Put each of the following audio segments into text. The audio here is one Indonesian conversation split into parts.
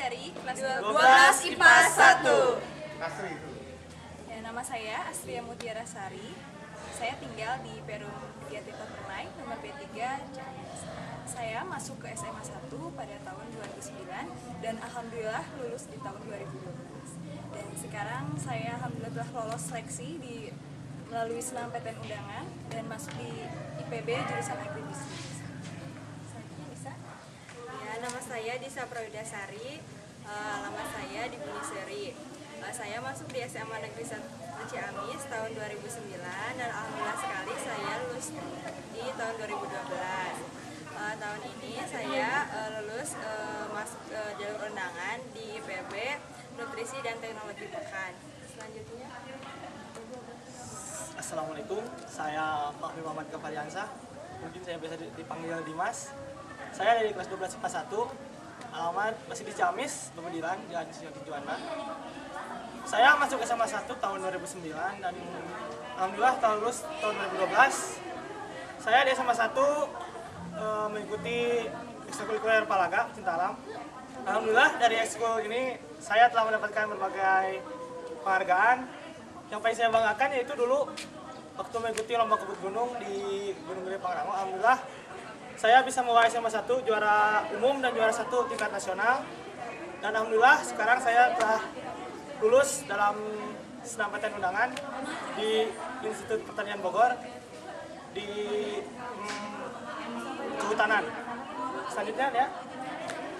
dari kelas 12 IPA 1. Ya, nama saya Astria Mutiara Sari. Saya tinggal di Perum 3 Tirta Permai, nomor B3, Ciamis. Saya masuk ke SMA 1 pada tahun 2009 dan alhamdulillah lulus di tahun 2012. Dan sekarang saya alhamdulillah telah lolos seleksi melalui SNMPTN undangan dan masuk di IPB jurusan agribisnis. Selanjutnya bisa. Ya, nama saya Disa Prawidasari, alamat saya di Buniseri. Saya masuk di SMA Negeri 1 Ciamis tahun 2009 dan alhamdulillah sekali saya lulus di tahun 2012. Tahun ini saya lulus masuk jalur undangan di IPB Nutrisi dan Teknologi Pakan. Selanjutnya. Assalamualaikum, saya Fahmi Muhammad Kafariansah. Mungkin saya biasa dipanggil Dimas. Saya dari kelas 12 IPA 1, alamat masih di Ciamis, Pemedilan, Jalan Siti Juwana. Saya masuk SMA 1 tahun 2009 dan alhamdulillah lulus tahun 2012. Saya di SMA 1 mengikuti ekstrakurikuler Palaga Cinta Alam. Alhamdulillah dari ekskul ini saya telah mendapatkan berbagai penghargaan. Yang paling saya banggakan yaitu dulu waktu mengikuti lomba kebun gunung di Gunung Gede Pangrango. Alhamdulillah saya bisa membawa SMA 1 juara umum dan juara 1 tingkat nasional. Dan alhamdulillah sekarang saya telah lulus dalam SNMPTN undangan di Institut Pertanian Bogor di Kehutanan. Selanjutnya ya.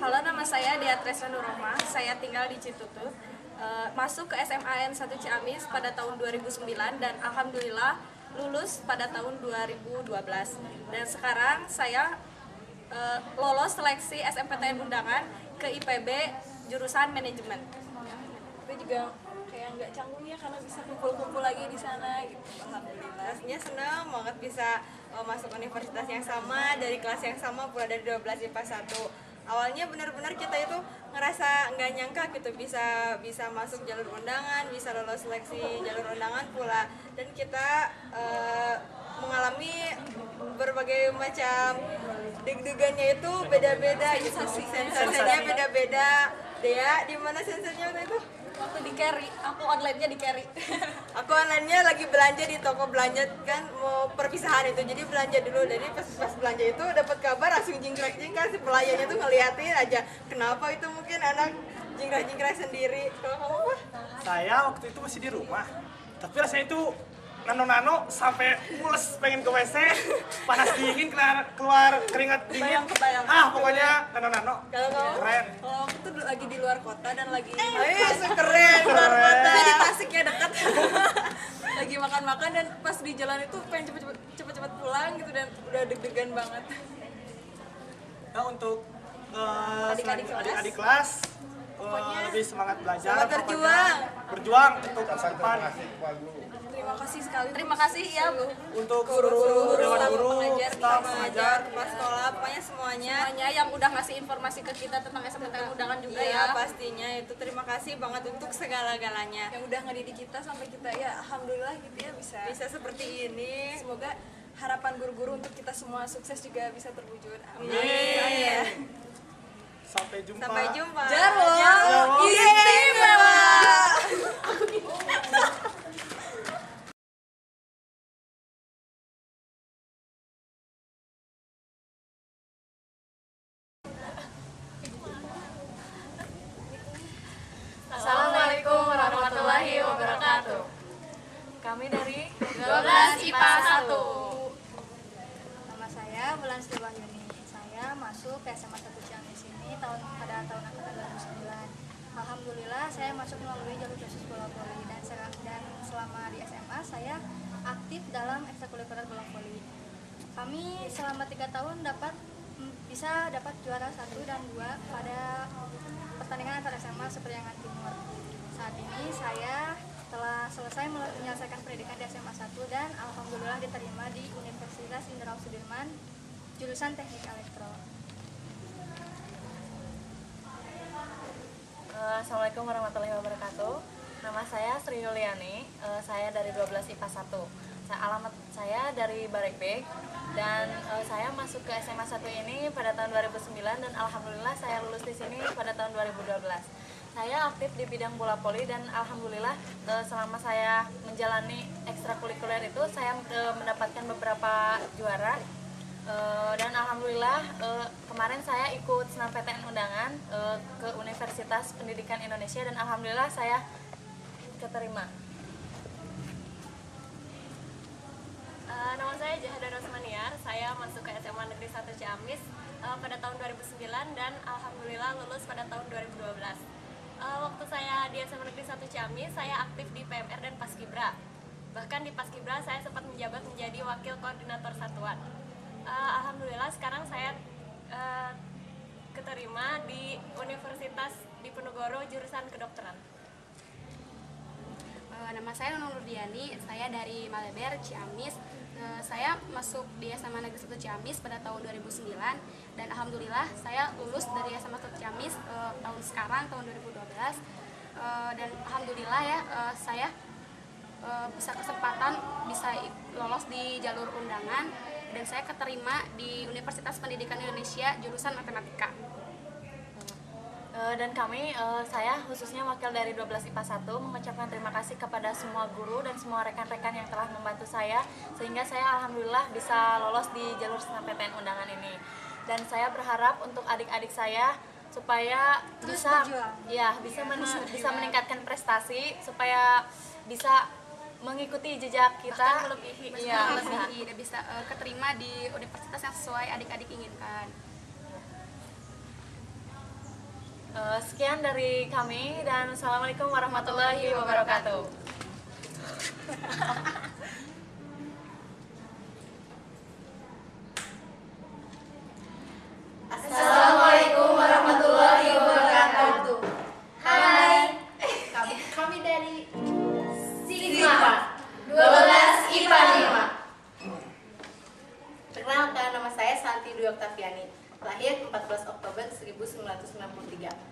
Halo, nama saya Dea Tresna Nurrohmah. Saya tinggal di Citutut. Masuk ke SMAN 1 Ciamis pada tahun 2009 dan alhamdulillah lulus pada tahun 2012. Dan sekarang saya lolos seleksi SNMPTN undangan ke IPB jurusan manajemen. Itu juga kayak nggak canggung ya karena bisa kumpul-kumpul lagi di sana gitu. Alhamdulillah. Rasanya senang banget bisa masuk universitas yang sama, dari kelas yang sama, pula dari 12 IPA 1. Awalnya benar-benar kita itu ngerasa nggak nyangka gitu bisa masuk jalur undangan, bisa lolos seleksi jalur undangan pula, dan kita mengalami berbagai macam deg-degannya itu beda-beda gitu, sensasinya beda-beda. Dea, di mana sensasinya waktu itu? Waktu di carry, aku online-nya di carry. Aku online-nya lagi belanja di toko belanja kan, mau perpisahan itu, jadi belanja dulu. Jadi pas belanja itu dapat kabar langsung jingkrak-jingkrak, si pelayannya tuh ngeliatin aja. Kenapa itu mungkin anak jingkrak-jingkrak sendiri. Kalau kamu apa? Saya waktu itu masih di rumah, tapi rasanya itu nano-nano sampai mules pengen ke WC, panas dingin keluar keringat dingin. Kebayang. Pokoknya nano-nano. Kalau kamu? Keren. Kalau aku tuh lagi di luar kota dan lagi Keren, luar kota. di Tasiknya dekat. Lagi makan-makan dan pas di jalan itu pengen cepet-cepet pulang gitu dan udah deg-degan banget. Nah, untuk Adik-adik kelas lebih semangat belajar, Selamat berjuang. berjuang untuk masa depan. Terima kasih sekali. Terima kasih ya Bu. Untuk seluruh dewan staf guru, pengajar, staf Pengajar, pengajar, kepala sekolah, pokoknya semuanya. Semuanya yang udah ngasih informasi ke kita tentang SMPTN undangan juga Iya, ya. pastinya itu terima kasih banget untuk segala-galanya. Yang udah ngedidik kita sampai kita ya alhamdulillah gitu ya bisa. Bisa seperti ini. Semoga harapan guru-guru untuk kita semua sukses juga bisa terwujud. Amin. Sampai jumpa. Sampai jumpa. Jarwo, istimewa. Assalamualaikum warahmatullahi wabarakatuh. Kami dari 12 IPA 1. Nama saya Bulan Sri Wahyuni. Saya masuk ke SMA 1 Ciamis ini pada tahun angkatan 2009. Alhamdulillah saya masuk melalui jalur khusus bola voli dan selama di SMA saya aktif dalam ekstrakurikuler bola voli. Kami selama 3 tahun bisa dapat juara 1 dan 2 pada pertandingan antar SMA Seperiangan Timur. Saat ini saya telah selesai menyelesaikan pendidikan di SMA 1 dan alhamdulillah diterima di Universitas Jenderal Sudirman jurusan Teknik Elektro. Assalamualaikum warahmatullahi wabarakatuh. Nama saya Sri Yuliani, saya dari 12 IPA 1. alamat saya dari Barekbek dan saya masuk ke SMA 1 ini pada tahun 2009 dan alhamdulillah saya lulus di sini pada tahun 2012. Saya aktif di bidang bola voli dan alhamdulillah selama saya menjalani ekstrakurikuler itu saya mendapatkan beberapa juara. Dan alhamdulillah kemarin saya ikut senam PTN undangan ke Universitas Pendidikan Indonesia dan alhamdulillah saya keterima. Nama saya Jahada Rosmaniar, saya masuk ke SMA Negeri 1 Ciamis pada tahun 2009 dan alhamdulillah lulus pada tahun 2012. Waktu saya di SMA Negeri 1 Ciamis, saya aktif di PMR dan Paskibra. Bahkan di Paskibra saya sempat menjabat menjadi wakil koordinator satuan. Alhamdulillah sekarang saya keterima di Universitas Diponegoro jurusan kedokteran. Nama saya Nunung Nurdiani, saya dari Maleber, Ciamis. Saya masuk di SMA Negeri 1 Ciamis pada tahun 2009 dan alhamdulillah saya lulus dari SMA 1 Ciamis tahun sekarang, tahun 2012. Dan alhamdulillah ya saya bisa kesempatan bisa lolos di jalur undangan dan saya keterima di Universitas Pendidikan Indonesia jurusan Matematika. Dan kami, saya khususnya wakil dari 12 IPA 1 mengucapkan terima kasih kepada semua guru dan semua rekan-rekan yang telah membantu saya sehingga saya alhamdulillah bisa lolos di jalur SNMPTN undangan ini. Dan saya berharap untuk adik-adik saya supaya bisa meningkatkan prestasi supaya bisa mengikuti jejak kita Melebihi dan bisa keterima di universitas yang sesuai adik-adik inginkan. Sekian dari kami dan Assalamualaikum warahmatullahi wabarakatuh. Assalamualaikum warahmatullahi wabarakatuh. Hai, kami dari Sigma 12 IPA 5. Perkenalkan, nama saya Santi Dwi Oktaviani, lahir 14 Oktober 1993.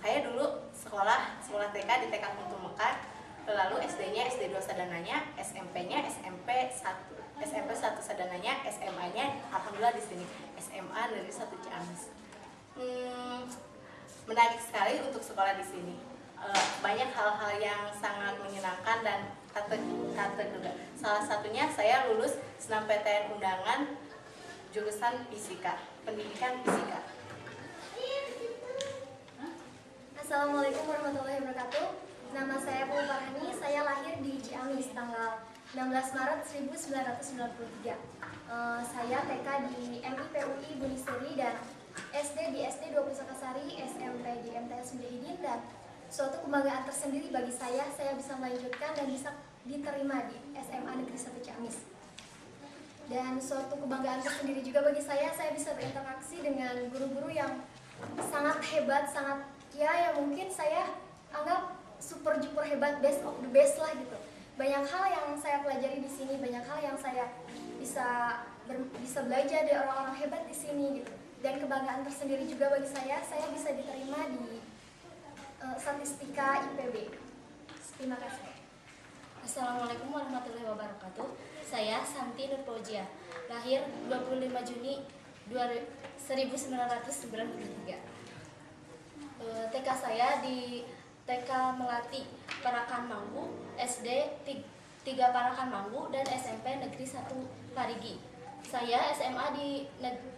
Saya dulu sekolah TK di TK Kuntum Mekar, lalu SD-nya SD 2 Sadananya, SMP-nya SMP 1 Sadananya, SMA-nya alhamdulillah di sini SMA Negeri 1 Ciamis. Menarik sekali untuk sekolah di sini. Banyak hal-hal yang sangat menyenangkan dan kata juga. Salah satunya saya lulus SNMPTN undangan jurusan fisika, pendidikan fisika. Assalamualaikum warahmatullahi wabarakatuh. Nama saya Pul Farhani, saya lahir di Ciamis tanggal 16 Maret 1993. Saya TK di MIPUI Buniseri dan SD di SD 20 Sakasari, SMP di MTS Mujahidin, dan suatu kebanggaan tersendiri bagi saya bisa melanjutkan dan bisa diterima di SMA Negeri 1 Ciamis. Dan suatu kebanggaan tersendiri juga bagi saya bisa berinteraksi dengan guru-guru yang sangat hebat, yang mungkin saya anggap super hebat, best of the best lah gitu. Banyak hal yang saya pelajari di sini, banyak hal yang saya bisa belajar dari orang-orang hebat di sini gitu. Dan kebanggaan tersendiri juga bagi saya bisa diterima di statistika IPB. Terima kasih. Assalamualaikum warahmatullahi wabarakatuh. Saya Santi Nur Fauzia, lahir 25 Juni 1993. TK saya di TK Melati Parakan Manggu, SD 3 Parakan Manggu, dan SMP Negeri 1 Parigi. Saya SMA di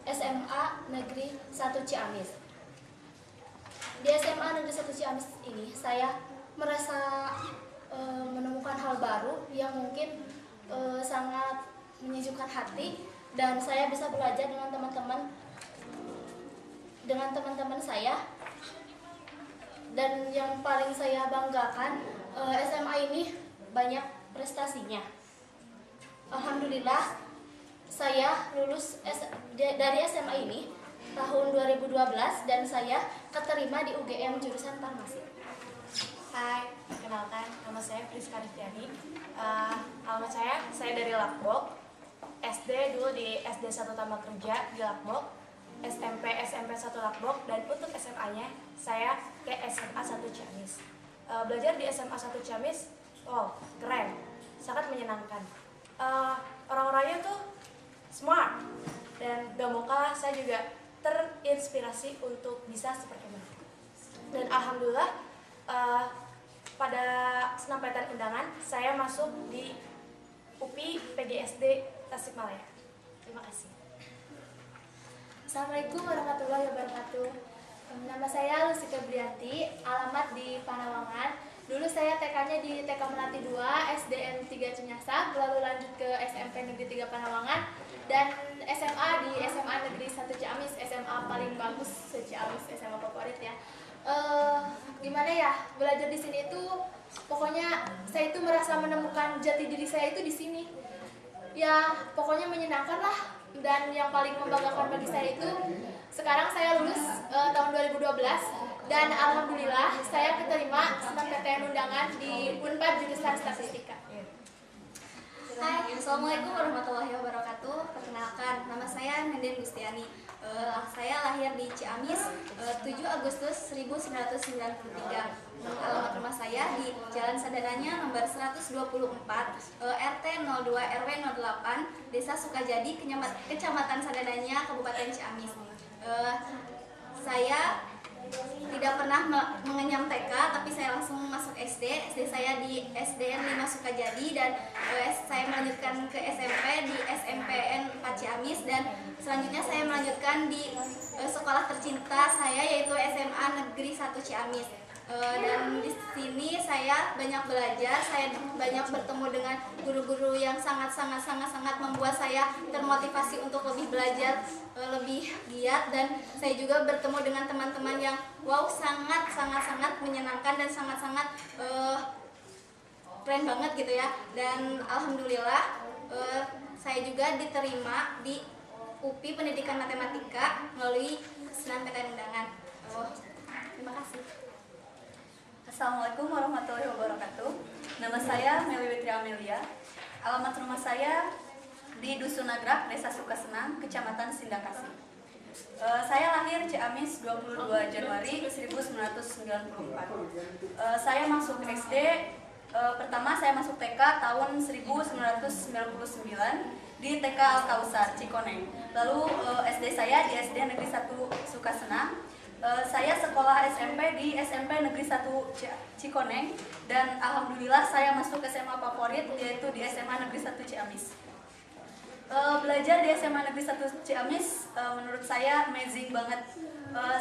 SMA Negeri 1 Ciamis. Di SMA Negeri 1 Ciamis ini saya merasa menemukan hal baru yang mungkin sangat menyejukkan hati, dan saya bisa belajar dengan teman-teman saya. Dan yang paling saya banggakan, SMA ini banyak prestasinya. Alhamdulillah saya lulus dari SMA ini tahun 2012 dan saya keterima di UGM jurusan farmasi. Hai, perkenalkan, nama saya Priska Riftiani. Alamat saya dari Lakbok. SD dulu di SD 1 Tambak Kerja di Lakbok. SMP 1 Lakbok, dan untuk SMA-nya saya ke SMA 1 Ciamis. Belajar di SMA 1 Ciamis, wow, keren, sangat menyenangkan. orang-orangnya tuh smart dan gak mau kalah. Saya juga terinspirasi untuk bisa seperti mereka. Dan alhamdulillah pada senam-PTN undangan saya masuk di UPI PGSD Tasikmalaya. Terima kasih. Assalamualaikum warahmatullahi wabarakatuh. Nama saya Lucy Febrianti, alamat di Panawangan. Dulu saya TK-nya di TK Melati 2, SDN 3 Cinyasa, lalu lanjut ke SMP Negeri 3 Panawangan, dan SMA di SMA Negeri 1 Ciamis, SMA paling bagus se-Ciamis, SMA favorit ya. Gimana ya, belajar di sini itu pokoknya saya itu merasa menemukan jati diri saya itu di sini. Ya, pokoknya menyenangkan lah. Dan yang paling membanggakan bagi saya itu sekarang saya lulus tahun 2012 dan alhamdulillah saya keterima SNMPTN undangan di Unpad jurusan Statistika. Hai, Assalamualaikum warahmatullahi wabarakatuh. Perkenalkan, nama saya Nenden Gustiani. Saya lahir di Ciamis 7 Agustus 1993. Alamat rumah saya di Jalan Sadaranya nomor 124, RT 02 RW 08, Desa Sukajadi, Kecamatan Sadaranya, Kabupaten Ciamis. Saya tidak pernah mengenyam TK, tapi saya langsung masuk SD. SD saya di SDN 5 Sukajadi dan saya melanjutkan ke SMP di SMPN 4 Ciamis dan selanjutnya saya melanjutkan di sekolah tercinta saya yaitu SMA Negeri 1 Ciamis. Dan di sini saya banyak belajar, saya banyak bertemu dengan guru-guru yang sangat membuat saya termotivasi untuk lebih belajar, lebih giat, dan saya juga bertemu dengan teman-teman yang wow sangat menyenangkan dan sangat keren banget gitu ya. Dan alhamdulillah saya juga diterima di UPI Pendidikan Matematika melalui SNMPTN undangan. Terima kasih. Assalamualaikum warahmatullahi wabarakatuh. Nama saya Meliwitri Amelia. Alamat rumah saya di Dusun Nagrak, Desa Sukasenang, Kecamatan Sindakasi. Saya lahir Ciamis 22 Januari 1994. Saya masuk SD, pertama saya masuk TK tahun 1999 di TK Al-Kausar, Cikoneng. Lalu SD saya di SD Negeri 1 Sukasenang. Saya sekolah SMP di SMP Negeri 1 Cikoneng dan alhamdulillah saya masuk SMA favorit yaitu di SMA Negeri 1 Ciamis. Belajar di SMA Negeri 1 Ciamis menurut saya amazing banget.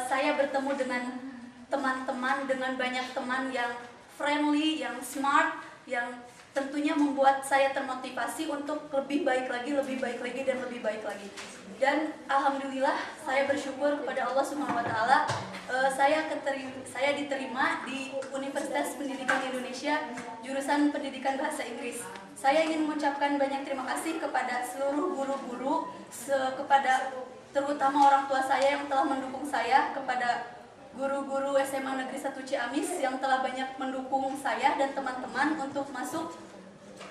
Saya bertemu dengan teman-teman, dengan banyak teman yang friendly, yang smart, yang tentunya membuat saya termotivasi untuk lebih baik lagi dan lebih baik lagi. Dan alhamdulillah saya bersyukur kepada Allah Subhanahu wa taala, saya diterima di Universitas Pendidikan Indonesia jurusan Pendidikan Bahasa Inggris. Saya ingin mengucapkan banyak terima kasih kepada seluruh guru-guru, kepada terutama orang tua saya yang telah mendukung saya, kepada guru-guru SMA Negeri 1 Ciamis yang telah banyak mendukung saya dan teman-teman untuk masuk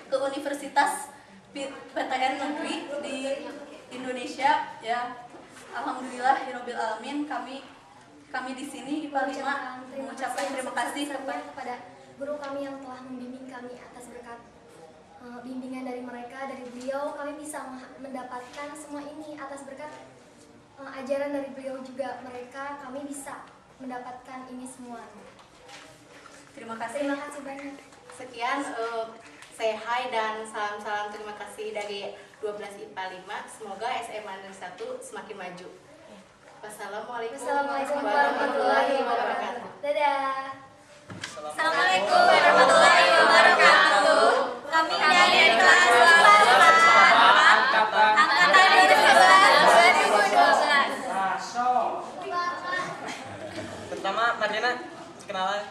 ke Universitas PTN Negeri di Indonesia ya. Alhamdulillah hirobbil alamin, kami di sini IPA 5 mengucapkan terima kasih kepada guru kami yang telah membimbing kami. Atas berkat bimbingan dari mereka, dari beliau, kami bisa mendapatkan semua ini. Atas berkat ajaran dari beliau juga kami bisa mendapatkan ini semua. Terima kasih banyak. Sekian say hi dan salam-salam terima kasih dari 12 IPA 5. Semoga SMA Negeri 1 semakin maju. Wassalamualaikum warahmatullahi wabarakatuh. Dadah. Assalamualaikum warahmatullahi wabarakatuh. Kami dari kelas 8 angkatan 2012. Pertama, Marlina, kenalan.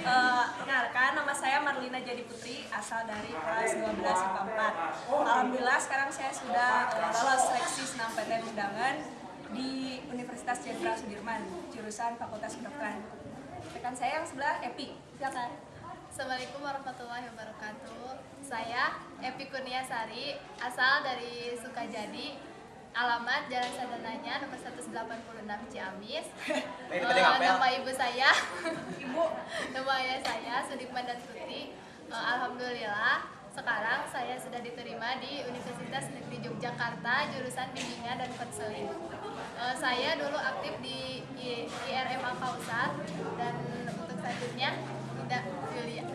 Perkenalkan, nama saya Marlina Jadi Putri, asal dari kelas 12 IPA 4. Alhamdulillah sekarang saya sudah lolos seleksi SNMPTN undangan di Universitas Jenderal Sudirman, jurusan Fakultas Kedokteran. Rekan saya yang sebelah, Epi, silakan. Assalamualaikum warahmatullahi wabarakatuh. Saya Epi Kurniasari, asal dari Sukajadi, alamat Jalan Sadananya nomor 186 Ciamis. Nama ibu saya, nama ayah saya Sudikman dan Tuti. Alhamdulillah Sekarang saya sudah diterima di Universitas Negeri Yogyakarta jurusan bimbingan dan konseling. Saya dulu aktif di IRMA Kausar dan untuk selanjutnya tidak Julia.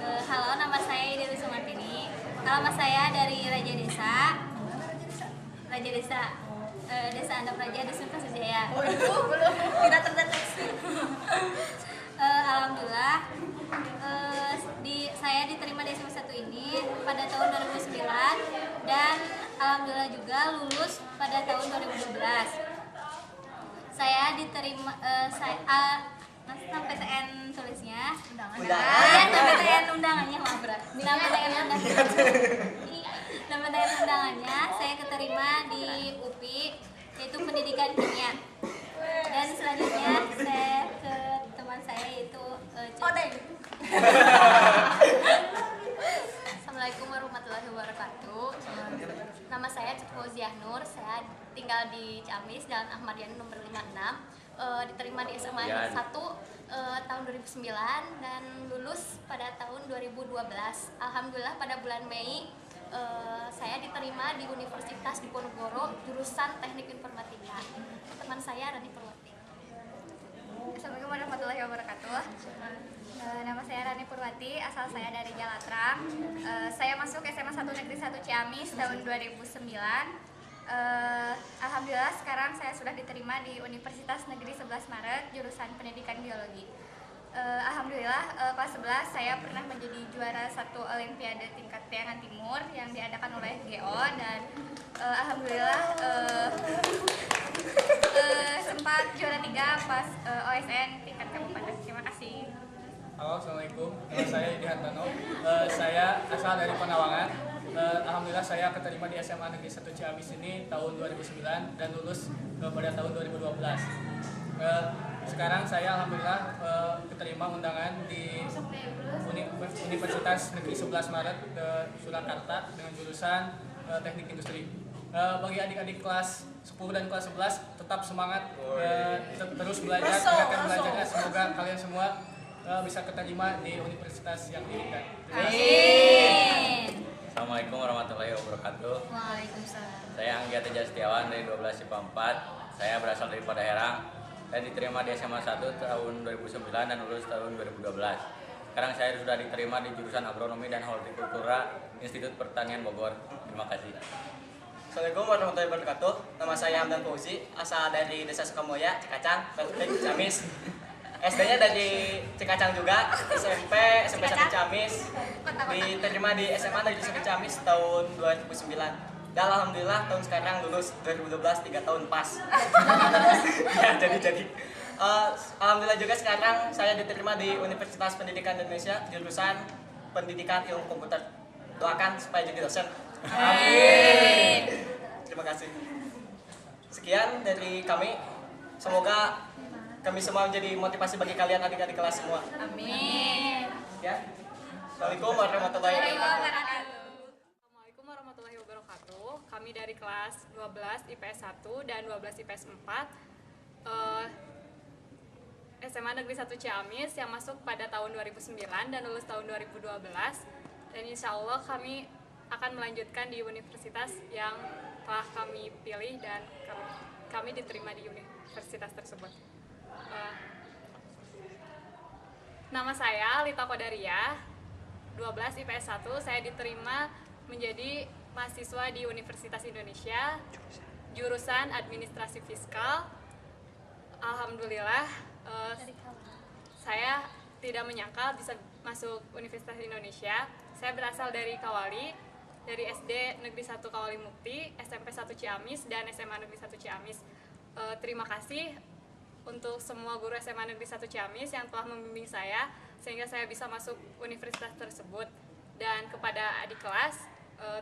Halo, nama saya Ida Sumartini. Alamat saya dari Raja Desa. Desa Andap Raja, Dusun Kasujaya. Oh, itu belum. Tidak terdeteksi. Alhamdulillah, saya diterima di SMA 1 ini pada tahun 2009 dan alhamdulillah juga lulus pada tahun 2012. Saya diterima PTN tulisnya. PTN undangannya maaf berat. PTN undangannya saya keterima di UPI yaitu pendidikan kimia. Dan selanjutnya saya ke teman saya yaitu Odeng. Assalamualaikum warahmatullahi wabarakatuh. Nama saya Fauziah Nur. Saya tinggal di Ciamis, Jalan Ahmad Yani nomor 56. Diterima di SMA 1 tahun 2009 dan lulus pada tahun 2012. Alhamdulillah pada bulan Mei saya diterima di Universitas Diponegoro jurusan Teknik Informatika. Teman saya Rani Purwati. Assalamualaikum warahmatullahi wabarakatuh. Nama saya Rani Purwati, asal saya dari Jalatrang. Saya masuk SMA 1 Negeri 1 Ciamis tahun 2009. Alhamdulillah sekarang saya sudah diterima di Universitas Negeri 11 Maret jurusan Pendidikan Biologi. Alhamdulillah kelas 11 saya pernah menjadi juara satu Olimpiade tingkat Priangan Timur yang diadakan oleh GO dan alhamdulillah sempat juara 3 pas OSN tingkat kabupaten. Terima kasih. Halo, assalamualaikum. Nama saya Yudi Hantano. Saya asal dari Penawangan. Alhamdulillah saya keterima di SMA Negeri 1 Ciamis ini tahun 2009 dan lulus pada tahun 2012. Sekarang saya alhamdulillah keterima undangan di Universitas Negeri 11 Maret Surakarta dengan jurusan Teknik Industri. Bagi adik-adik kelas 10 dan kelas 11 tetap semangat, terus belajar, tingkatkan belajarnya. Semoga kalian semua bisa keterima di universitas yang diinginkan. Amin. Assalamualaikum warahmatullahi wabarakatuh. Waalaikumsalam. Saya Anggia Teja Setiawan dari 12 IPA 4. Saya berasal dari Padaherang. Saya diterima di SMA 1 tahun 2009 dan lulus tahun 2012. Sekarang saya sudah diterima di jurusan Agronomi dan Hortikultura Institut Pertanian Bogor. Terima kasih. Assalamualaikum warahmatullahi wabarakatuh. Nama saya Hamdan Fauzi, asal dari Desa Sukamulya, Cikacang, Ciamis. SD-nya dari Cikacang juga, SMP 1 Ciamis. Diterima di SMA Negeri 1 Ciamis tahun 2009. Dan alhamdulillah tahun sekarang lulus 2012, 3 tahun pas. Ya, jadi. Alhamdulillah juga sekarang saya diterima di Universitas Pendidikan Indonesia jurusan Pendidikan Ilmu Komputer. Doakan supaya jadi dosen. Amin. Terima kasih. Sekian dari kami. Semoga kami semua menjadi motivasi bagi kalian adik-adik kelas semua. Amin. Ya. Assalamualaikum warahmatullahi wabarakatuh. Assalamualaikum warahmatullahi wabarakatuh. Kami dari kelas 12 IPS 1 dan 12 IPS 4 SMA Negeri 1 Ciamis yang masuk pada tahun 2009 dan lulus tahun 2012. Dan insya Allah kami akan melanjutkan di universitas yang telah kami pilih dan kami diterima di universitas tersebut. Nama saya Lita Kodaria, 12 IPS 1. Saya diterima menjadi mahasiswa di Universitas Indonesia, jurusan Administrasi Fiskal. Alhamdulillah, saya tidak menyangka bisa masuk Universitas Indonesia. Saya berasal dari Kawali, dari SD Negeri 1 Kawali Mukti, SMP 1 Ciamis, dan SMA Negeri 1 Ciamis. Terima kasih untuk semua guru SMA Negeri 1 Ciamis yang telah membimbing saya sehingga saya bisa masuk universitas tersebut. Dan kepada adik kelas,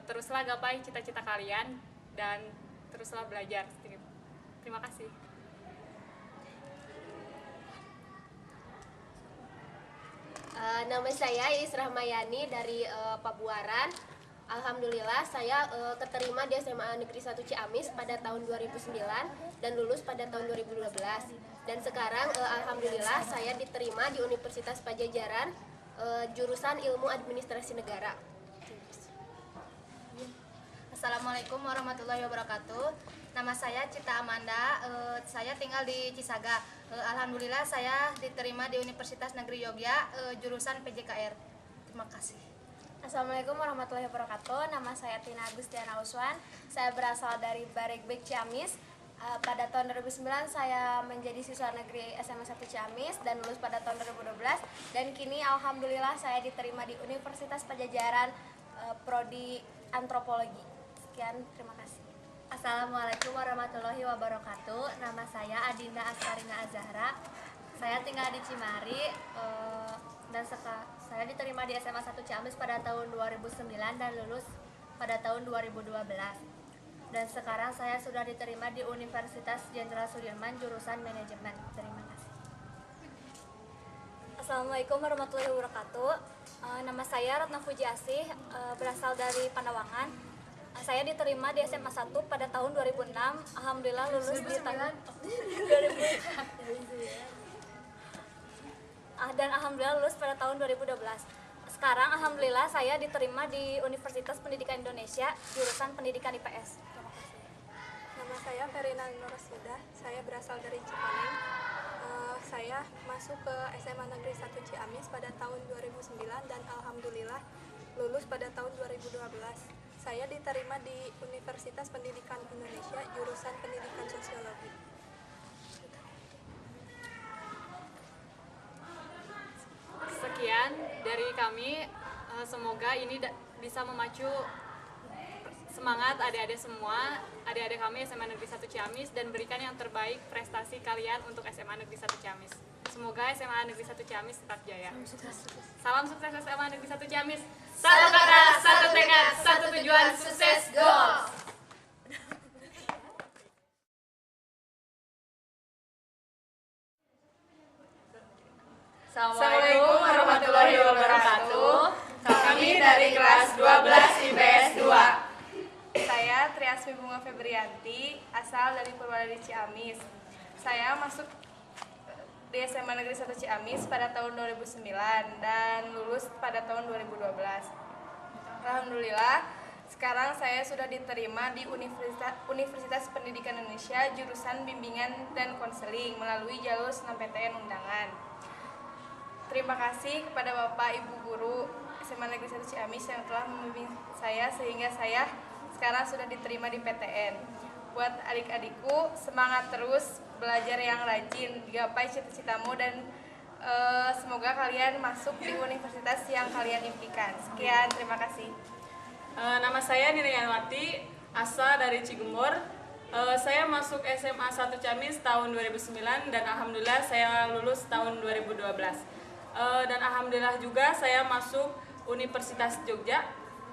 teruslah gapai cita-cita kalian dan teruslah belajar. Terima kasih. Nama saya Isra Mayani dari Pabuaran. Alhamdulillah saya keterima di SMA Negeri 1 Ciamis pada tahun 2009 dan lulus pada tahun 2012. Dan sekarang alhamdulillah saya diterima di Universitas Pajajaran jurusan Ilmu Administrasi Negara. Assalamualaikum warahmatullahi wabarakatuh. Nama saya Cita Amanda, saya tinggal di Cisaga. Alhamdulillah saya diterima di Universitas Negeri Yogyakarta, jurusan PJKR. Terima kasih. Assalamualaikum warahmatullahi wabarakatuh. Nama saya Tina Agustiana Uswan. Saya berasal dari Barekbek Ciamis. Pada tahun 2009 saya menjadi siswa negeri SMA 1 Ciamis dan lulus pada tahun 2012. Dan kini alhamdulillah saya diterima di Universitas Pajajaran, prodi Antropologi. Sekian, terima kasih. Assalamualaikum warahmatullahi wabarakatuh. Nama saya Adinda Askarina Azahra. Saya tinggal di Cimari dan saya diterima di SMA 1 Ciamis pada tahun 2009 dan lulus pada tahun 2012. Dan sekarang saya sudah diterima di Universitas Jenderal Sudirman jurusan manajemen. Terima kasih. Assalamualaikum warahmatullahi wabarakatuh. Nama saya Ratna Fuji Asih, berasal dari Pandawangan. Saya diterima di SMA 1 pada tahun 2006. Alhamdulillah lulus di tahun 2009. Dan alhamdulillah lulus pada tahun 2012. Sekarang alhamdulillah saya diterima di Universitas Pendidikan Indonesia jurusan Pendidikan IPS. Terima kasih. Nama saya Verina Nurasida. Saya berasal dari Cikoneng. Saya masuk ke SMA Negeri 1 Ciamis pada tahun 2009 dan alhamdulillah lulus pada tahun 2012. Saya diterima di Universitas Pendidikan Indonesia jurusan Pendidikan Sosiologi. Sekian dari kami, semoga ini bisa memacu semangat adik-adik semua, adik-adik kami SMA Negeri 1 Ciamis, dan berikan yang terbaik prestasi kalian untuk SMA Negeri 1 Ciamis. Semoga SMA Negeri 1 Ciamis tetap jaya. Salam sukses SMA Negeri 1 Ciamis. Satu kata, satu tekad, satu tujuan, sukses, goals! Assalamualaikum warahmatullahi wabarakatuh. Kami dari kelas 12 IPS 2. Saya Triasmi Bunga Febrianti, asal dari Purwodadi Ciamis. Saya masuk di SMA Negeri 1 Ciamis pada tahun 2009 dan lulus pada tahun 2012. Alhamdulillah, sekarang saya sudah diterima di Universitas Pendidikan Indonesia jurusan Bimbingan dan Konseling melalui jalur SNMPTN undangan. Terima kasih kepada Bapak Ibu Guru SMA Negeri 1 Ciamis yang telah membimbing saya sehingga saya sekarang sudah diterima di PTN. Buat adik-adikku, semangat terus, belajar yang rajin, gapai cita-citamu dan semoga kalian masuk di universitas yang kalian impikan. Sekian, terima kasih. Nama saya Nina Yanwati, asal dari Cigumur. Saya masuk SMA 1 Ciamis tahun 2009 dan alhamdulillah saya lulus tahun 2012. Dan alhamdulillah juga saya masuk Universitas Jogja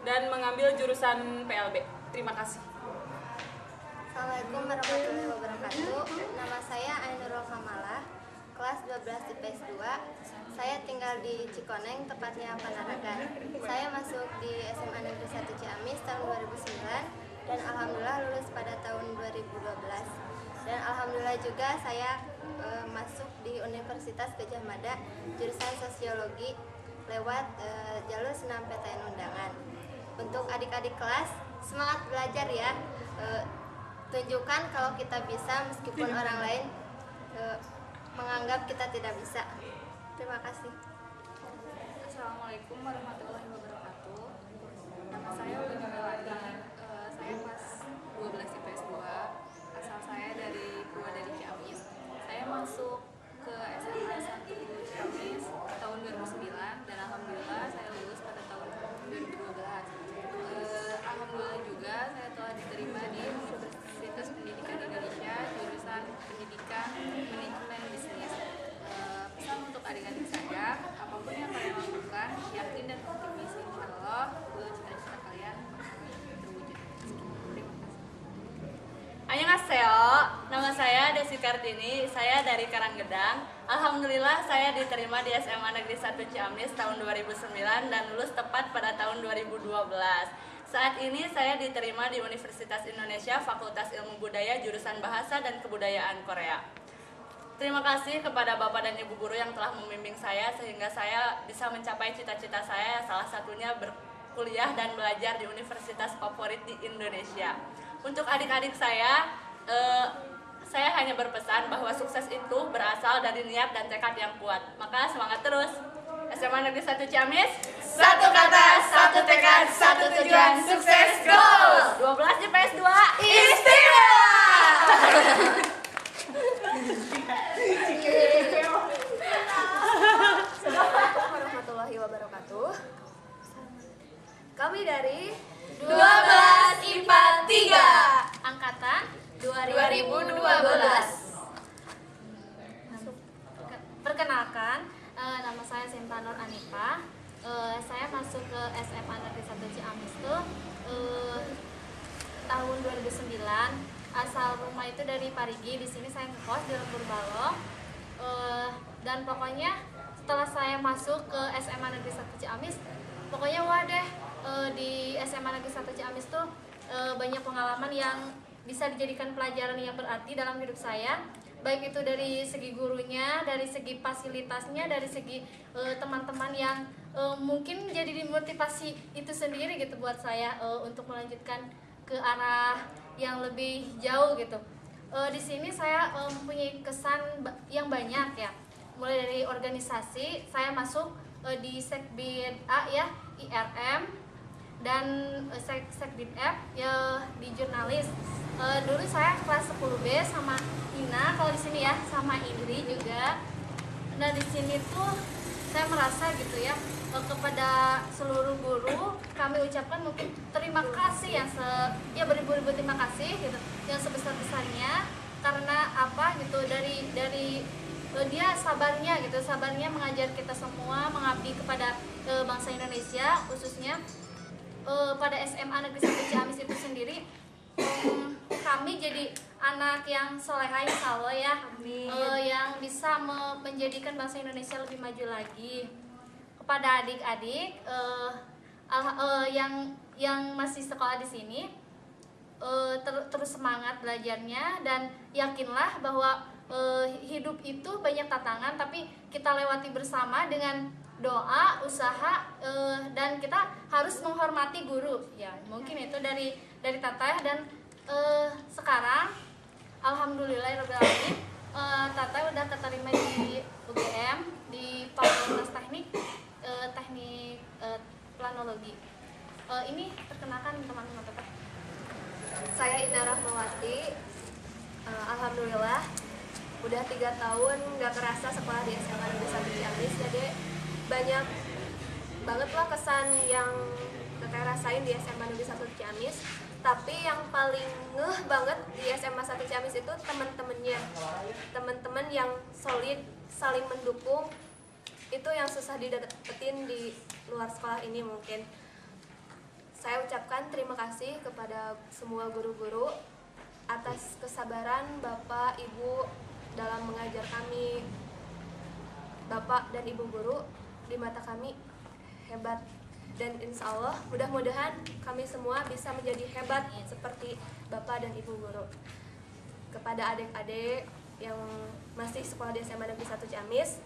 dan mengambil jurusan PLB. Terima kasih. Assalamualaikum warahmatullahi wabarakatuh. Nama saya Ainurul Kamalah, kelas 12 IPS 2. Saya tinggal di Cikoneng, tepatnya Panaragan. Saya masuk di SMA Negeri 1 Ciamis tahun 2009 dan alhamdulillah lulus pada tahun 2012. Dan alhamdulillah juga saya masuk di Universitas Gadjah Mada jurusan Sosiologi lewat jalur SNMPTN undangan. Untuk adik-adik kelas, semangat belajar ya. Tunjukkan kalau kita bisa meskipun orang lain menganggap kita tidak bisa. Terima kasih. Assalamualaikum warahmatullahi wabarakatuh. Nama saya Ulina Melati. Saya kelas 12 IPS 2. Asal saya dari Purwodadi Ciamis. Saya masuk ke SMA 1 Ciamis tahun 2009 dan alhamdulillah saya lulus pada tahun 2012. Alhamdulillah juga saya telah diterima di Universitas Pendidikan Indonesia jurusan Pendidikan Manajemen Bisnis. Pesan untuk adik-adik saya, apapun yang kalian lakukan, yakin dan optimis, insya Allah cita-cita kalian terwujud. Terima kasih. Annyeonghaseyo, nama saya Desi Kartini, saya dari Karanggedang. Alhamdulillah saya diterima di SMA Negeri 1 Ciamis tahun 2009 dan lulus tepat pada tahun 2012. Saat ini saya diterima di Universitas Indonesia Fakultas Ilmu Budaya jurusan Bahasa dan Kebudayaan Korea. Terima kasih kepada Bapak dan Ibu Guru yang telah membimbing saya sehingga saya bisa mencapai cita-cita saya, salah satunya kuliah dan belajar di universitas favorit di Indonesia. Untuk adik-adik saya hanya berpesan bahwa sukses itu berasal dari niat dan tekad yang kuat. Maka semangat terus. SMA Negeri 1 Ciamis, Satu kata, satu tekad, satu tujuan, sukses goals. 12 IPS 2 Istimewa. Assalamualaikum warahmatullahi wabarakatuh. Kami dari 12 IPA 3 angkatan 2012. Perkenalkan, nama saya Sinta Nur Anifa. Saya masuk ke SMA Negeri 1 Ciamis tuh tahun 2009. Asal rumah itu dari Parigi. Di sini saya ngekos di Lembur Balong. Dan pokoknya setelah saya masuk ke SMA Negeri 1 Ciamis, pokoknya wah deh, di SMA Negeri 1 Ciamis tuh banyak pengalaman yang bisa dijadikan pelajaran yang berarti dalam hidup saya, baik itu dari segi gurunya, dari segi fasilitasnya, dari segi teman-teman yang mungkin jadi motivasi itu sendiri gitu buat saya untuk melanjutkan ke arah yang lebih jauh gitu. Di sini saya mempunyai kesan yang banyak ya, mulai dari organisasi. Saya masuk di Sekbid A ya, IRM, dan Sekbid F ya, di jurnalis. Dulu saya kelas 10B sama Ina kalau di sini ya, sama Indri juga. Nah di sini tuh saya merasa gitu ya, kepada seluruh guru kami ucapkan mungkin terima kasih yang beribu-ribu terima kasih gitu, yang sebesar-besarnya. Karena apa gitu, dari dia sabarnya gitu, sabarnya mengajar kita semua, mengabdi kepada bangsa Indonesia, khususnya pada SMA Negeri 1 Ciamis itu sendiri. Kami jadi anak yang soleha insya Allah ya, yang bisa menjadikan bangsa Indonesia lebih maju lagi. Kepada adik-adik yang masih sekolah di sini, terus semangat belajarnya, dan yakinlah bahwa hidup itu banyak tantangan, tapi kita lewati bersama dengan doa, usaha, dan kita harus menghormati guru. Ya, mungkin itu dari Tateh. Dan sekarang alhamdulillahirobbilalamin, Tateh udah keterima di UGM di Fakultas Teknik Planologi. Ini perkenalkan teman-teman Tateh. Saya Indah Rahmawati. Alhamdulillah udah 3 tahun nggak kerasa sekolah di SMA Negeri 1 Ciamis. Jadi banyak banget lah kesan yang Teteh rasain di SMA Negeri 1 Ciamis. Tapi yang paling ngeh banget di SMA 1 Ciamis itu teman-temannya, teman-teman yang solid, saling mendukung. Itu yang susah didapetin di luar sekolah ini mungkin. Saya ucapkan terima kasih kepada semua guru-guru atas kesabaran Bapak Ibu dalam mengajar kami. Bapak dan Ibu guru di mata kami hebat, dan insya Allah mudah-mudahan kami semua bisa menjadi hebat seperti Bapak dan Ibu guru. Kepada adik-adik yang masih sekolah di SMA Negeri 1 Ciamis,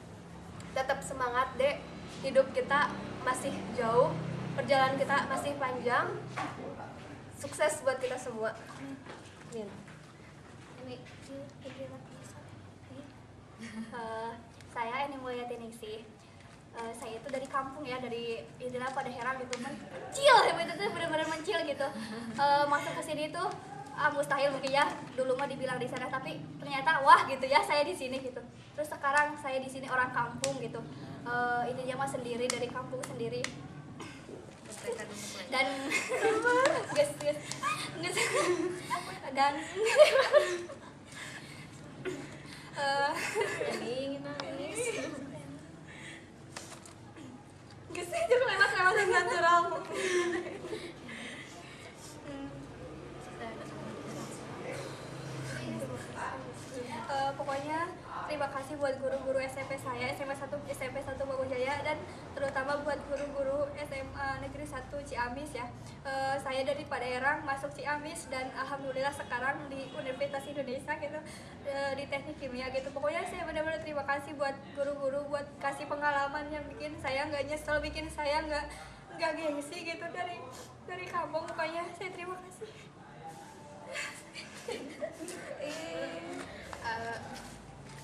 tetap semangat dek, hidup kita masih jauh, perjalanan kita masih panjang. Sukses buat kita semua. Amin. Saya Eni Mulyati Ningsih. Saya itu dari kampung ya, dari istilah pada heran gitu, mencil, itu tuh benar-benar mencil gitu. Masuk ke sini tuh mustahil mungkin ya, dulu mah dibilang di sana, tapi ternyata wah gitu ya, saya di sini gitu. Terus sekarang saya di sini orang kampung gitu. Intinya mah sendiri, dari kampung sendiri. Dan dan Gesih aja lewat yang natural. Pokoknya terima kasih buat guru-guru SMP saya, SMP 1 Bogojaya, dan terutama buat guru-guru SMA Negeri 1 Ciamis ya. Saya dari Paderang masuk Ciamis, dan alhamdulillah sekarang di Universitas Indonesia gitu, di Teknik Kimia gitu. Pokoknya saya benar-benar terima kasih buat guru-guru, buat kasih pengalaman yang bikin saya nggak nyesel, bikin saya nggak nggak gengsi gitu dari kampung. Pokoknya saya terima kasih.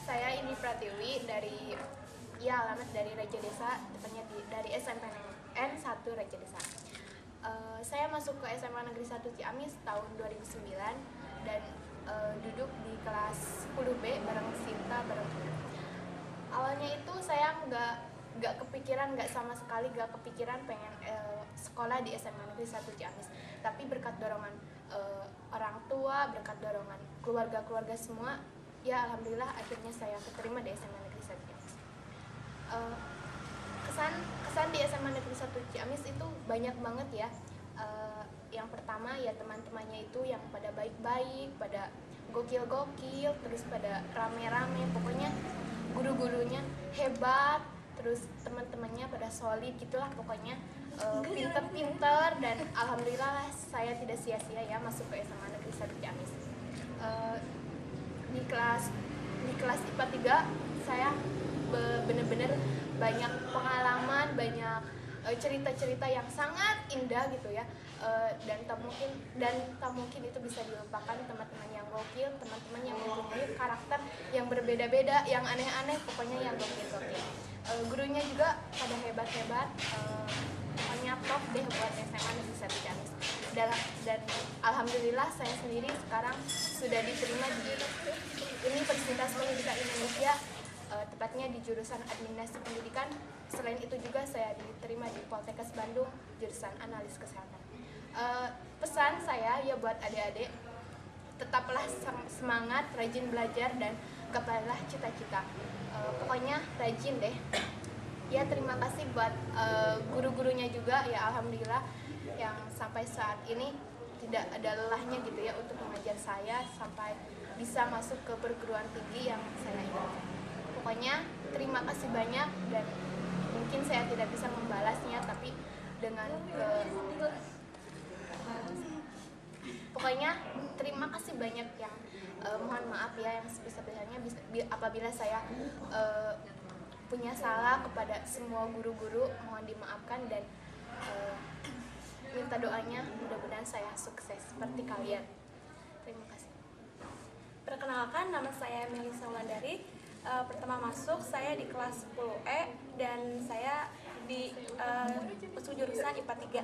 Saya Indi Pratiwi dari alamat dari Raja Desa, tepatnya dari SMP N 1 Raja Desa. Saya masuk ke SMA Negeri 1 Ciamis tahun 2009 dan duduk di kelas 10B bareng Sinta bareng. Awalnya itu saya nggak kepikiran, nggak sama sekali nggak kepikiran pengen sekolah di SMA Negeri 1 Ciamis. Tapi berkat dorongan orang tua, berkat dorongan keluarga semua, ya alhamdulillah akhirnya saya keterima di SMA Negeri 1 Ciamis. Kesan di SMA Negeri 1 Ciamis itu banyak banget ya. Yang pertama ya teman-temannya itu yang pada baik-baik, pada gokil-gokil, terus pada rame-rame, pokoknya guru-gurunya hebat, terus teman-temannya pada solid gitulah pokoknya, pinter-pinter, dan alhamdulillah saya tidak sia-sia ya masuk ke SMA Negeri 1 Ciamis. Di kelas IPA 3 saya benar-benar banyak pengalaman, banyak cerita-cerita yang sangat indah gitu ya, dan tak mungkin itu bisa dilupakan. Teman-teman yang gokil, teman-teman yang mempunyai karakter yang berbeda-beda, yang aneh-aneh, pokoknya yang gokil-gokil. Gurunya juga pada hebat-hebat, pokoknya top deh buat SMA Negeri 1 Ciamis. Dan alhamdulillah saya sendiri sekarang sudah diterima di Universitas Pendidikan Indonesia, tepatnya di jurusan Administrasi Pendidikan. Selain itu juga saya diterima di Poltekkes Bandung jurusan Analis Kesehatan. Pesan saya ya buat adik-adik, tetaplah semangat, rajin belajar, dan gapailah cita-cita. Pokoknya rajin deh. Ya terima kasih buat guru-gurunya juga ya, alhamdulillah yang sampai saat ini tidak ada lelahnya gitu ya untuk mengajar saya sampai bisa masuk ke perguruan tinggi yang saya inginkan. Pokoknya terima kasih banyak, dan mungkin saya tidak bisa membalasnya, tapi dengan pokoknya terima kasih banyak yang mohon maaf ya yang sebesar-besarnya apabila saya punya salah kepada semua guru-guru, mohon dimaafkan, dan minta doanya mudah-mudahan saya sukses seperti kalian. Terima kasih. Perkenalkan, nama saya Melisa Wulandari. Pertama masuk saya di kelas 10E dan saya di jurusan IPA 3.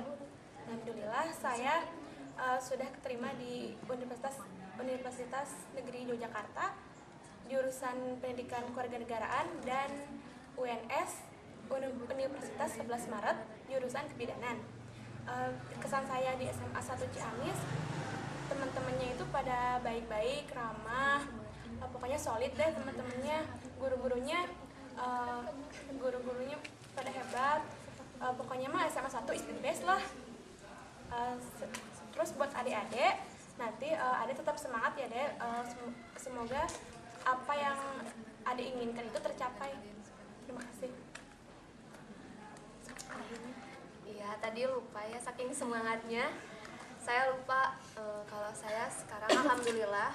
Alhamdulillah saya sudah keterima di Universitas Negeri Yogyakarta jurusan Pendidikan Kewarganegaraan, dan UNS Universitas 11 Maret jurusan Kebidanan. Kesan saya di SMA 1 Ciamis, teman-temannya itu pada baik-baik, ramah, pokoknya solid deh teman-temannya, guru-gurunya pada hebat, pokoknya mah SMA 1 is the best lah. Terus buat adik-adik, nanti adik tetap semangat ya dek, semoga apa yang adik inginkan itu tercapai. Terima kasih. Iya, tadi lupa ya, saking semangatnya saya lupa kalau saya sekarang alhamdulillah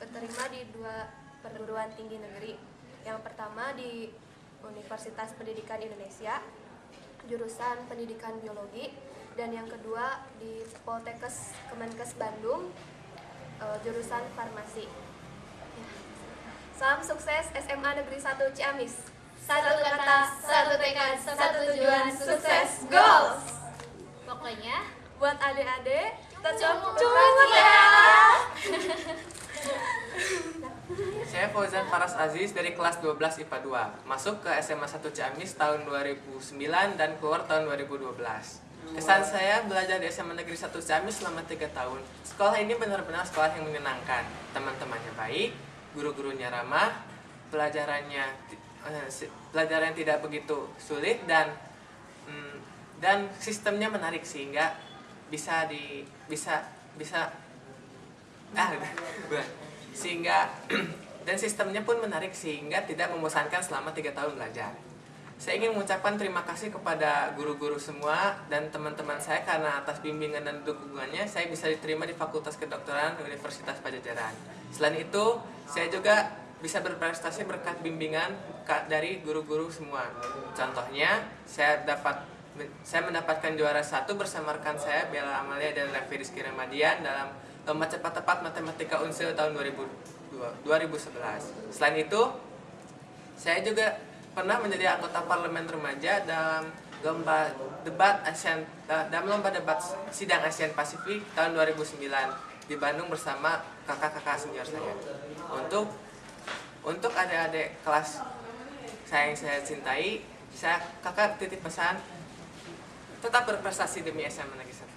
keterima di 2 perguruan tinggi negeri. Yang pertama di Universitas Pendidikan Indonesia jurusan Pendidikan Biologi, dan yang kedua di Poltekkes Kemenkes Bandung jurusan Farmasi. Salam sukses SMA Negeri 1 Ciamis. Satu kata, satu tekad, satu tujuan, sukses, goals. Pokoknya buat adik-adik tetap cukup ya. Saya Fauzan Faras Aziz dari kelas 12 IPA 2, masuk ke SMA 1 Ciamis tahun 2009 dan keluar tahun 2012. Kesan saya belajar di SMA Negeri 1 Ciamis selama 3 tahun. Sekolah ini benar-benar sekolah yang menyenangkan. Teman-temannya baik, guru-gurunya ramah, pelajaran tidak begitu sulit, dan sistemnya menarik sehingga dan sistemnya pun menarik sehingga tidak membosankan selama 3 tahun belajar. Saya ingin mengucapkan terima kasih kepada guru-guru semua dan teman-teman saya karena atas bimbingan dan dukungannya saya bisa diterima di Fakultas Kedokteran Universitas Padjadjaran. Selain itu, saya juga bisa berprestasi berkat bimbingan dari guru-guru semua. Contohnya, saya dapat saya mendapatkan juara 1 bersama rekan saya Bella Amalia dan Levi Rizky Ramadian dalam lomba cepat tepat matematika Unsur tahun 2011. Selain itu, saya juga pernah menjadi anggota parlemen remaja dalam lomba debat sidang ASEAN Pasifik tahun 2009 di Bandung bersama kakak-kakak senior saya. Untuk adik-adik kelas saya yang saya cintai, kakak titip pesan tetap berprestasi demi SMA Negeri 1.